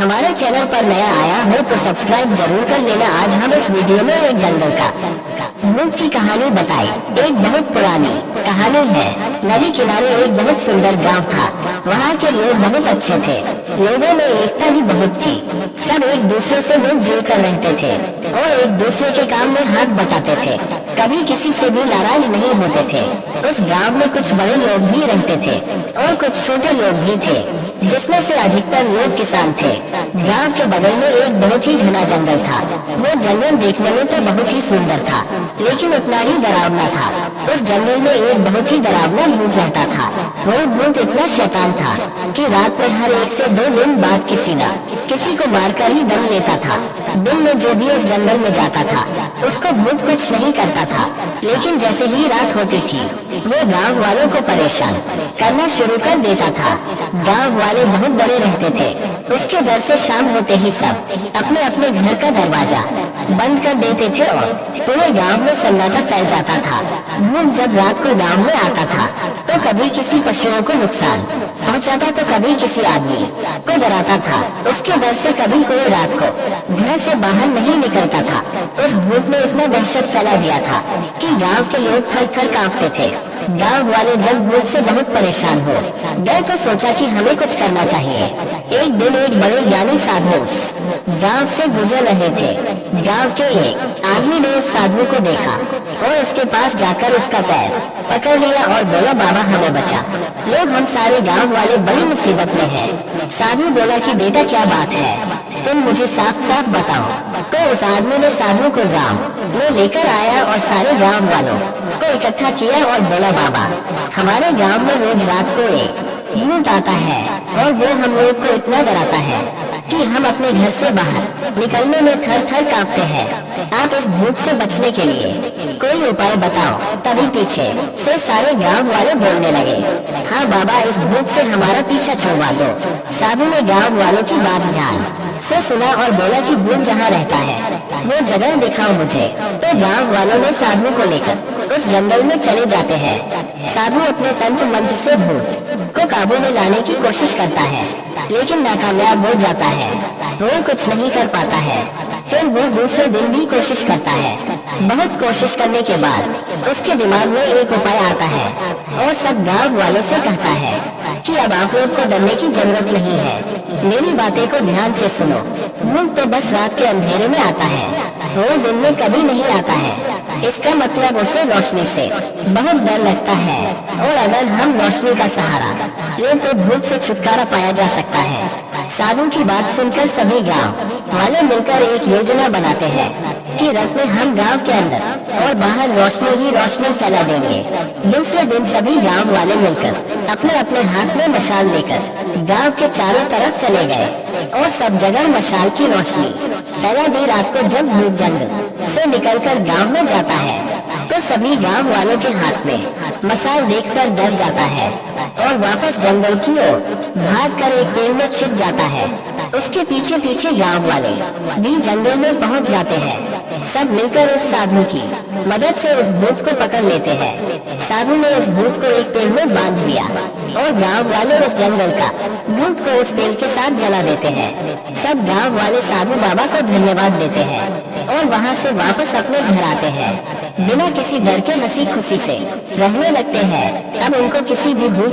हमारे चैनल पर नया आया हो तो सब्सक्राइब जरूर कर लेना। आज हम इस वीडियो में एक जंगल का भूत की कहानी बताई। एक बहुत पुरानी कहानी है। नदी किनारे एक बहुत सुंदर गांव था। वहाँ के लोग बहुत अच्छे थे। लोगों में एकता भी बहुत थी। सब एक दूसरे से मिलजुल कर रहते थे और एक दूसरे के काम में हाथ बटाते थे। कभी किसी से भी नाराज नहीं होते थे। उस गांव में कुछ बड़े लोग भी रहते थे और कुछ छोटे लोग भी थे, जिसमें से अधिकतर लोग किसान थे। गांव के बगल में एक बहुत ही घना जंगल था। वो जंगल देखने में तो बहुत ही सुंदर था, लेकिन उतना ही डरावना था। उस जंगल में एक बहुत ही डरावना भूत रहता था। वो भूत इतना शैतान था कि रात में हर 1 से 2 दिन बाद किसी को मारकर ही दम लेता था। दिन में जो भी उस जंगल में जाता था उसको भूत कुछ नहीं करता था, लेकिन जैसे ही रात होती थी वो गांव वालों को परेशान करना शुरू कर देता था। गांव वाले बहुत डरे रहते थे। उसके डर से शाम होते ही सब अपने अपने घर का दरवाजा बंद कर देते थे और पूरे गांव में सन्नाटा फैल जाता था। भूत जब रात को गांव में आता था तो कभी किसी पशुओं को नुकसान पहुंचाता तो कभी किसी आदमी को डराता था। उसके डर से कभी कोई रात को घर से बाहर नहीं निकलता था। उस भूत ने इतना दहशत फैला दिया था कि गांव के लोग थर थर कांपते थे। गांव वाले जब भूत से बहुत परेशान हो गए तो सोचा कि हमें कुछ करना चाहिए। एक दिन एक बड़े ज्ञानी साधु उस गांव से गुजर रहे थे। गांव के एक आदमी ने उस साधु को देखा और उसके पास जाकर उसका पैर पकड़ लिया और बोला, बाबा हमें बचा लो, हम सारे गांव वाले बड़ी मुसीबत में हैं। साधु बोला कि बेटा क्या बात है, तुम मुझे साफ साफ बताओ। तो उस आदमी ने साधु को गांव में लेकर आया और सारे गांव वालों को इकट्ठा किया और बोला, बाबा हमारे गांव में रोज रात को एक भूत आता है और वो हम लोग को इतना डराता है कि हम अपने घर से बाहर निकलने में थर थर कांपते हैं। आप इस भूत से बचने के लिए कोई उपाय बताओ। तभी पीछे से सारे गांव वाले बोलने लगे, हाँ बाबा इस भूत से हमारा पीछा छुड़वा दो। साधु ने गांव वालों की बात ध्यान से सुना और बोला कि भूत जहाँ रहता है वो जगह दिखाओ मुझे। तो गांव वालों ने साधु को लेकर उस जंगल में चले जाते हैं। साधु अपने तंत्र मंत्र से भूत को काबू में लाने की कोशिश करता है, लेकिन नाकामयाब हो जाता है। वो कुछ नहीं कर पाता है। फिर वो दूसरे दिन भी कोशिश करता है। बहुत कोशिश करने के बाद उसके दिमाग में एक उपाय आता है और सब गांव वालों से कहता है कि अब आप लोग को डरने की जरूरत नहीं है, मेरी बातें को ध्यान से सुनो। भूत तो बस रात के अंधेरे में आता है, वो दिन में कभी नहीं आता है। इसका मतलब उसे रोशनी से बहुत डर लगता है और अगर हम रोशनी का सहारा ले तो भूत से छुटकारा पाया जा सकता है। साधु की बात सुनकर सभी गांव वाले मिलकर एक योजना बनाते हैं कि रात में हम गांव के अंदर और बाहर रोशनी ही रोशनी फैला देंगे। दूसरे दिन सभी गांव वाले मिलकर अपने अपने हाथ में मशाल लेकर गांव के चारों तरफ चले गए और सब जगह मशाल की रोशनी फैला दी। रात को जब भूत जंगल से निकलकर गांव में जाता है तो सभी गांव वालों के हाथ में मशाल देखकर डर जाता है और वापस जंगल की ओर भागकर एक पेड़ में छिप जाता है। उसके पीछे पीछे गांव वाले भी जंगल में पहुंच जाते हैं। सब मिलकर उस साधु की मदद से उस भूत को पकड़ लेते हैं। साधु ने उस भूत को एक पेड़ में बांध दिया और गांव वाले उस जंगल का भूत को उस पेड़ के साथ जला देते हैं। सब गांव वाले साधु बाबा को धन्यवाद देते हैं और वहां से वापस अपने घर आते हैं। बिना किसी डर के हंसी खुशी से रहने लगते हैं। अब उनको किसी भी भूत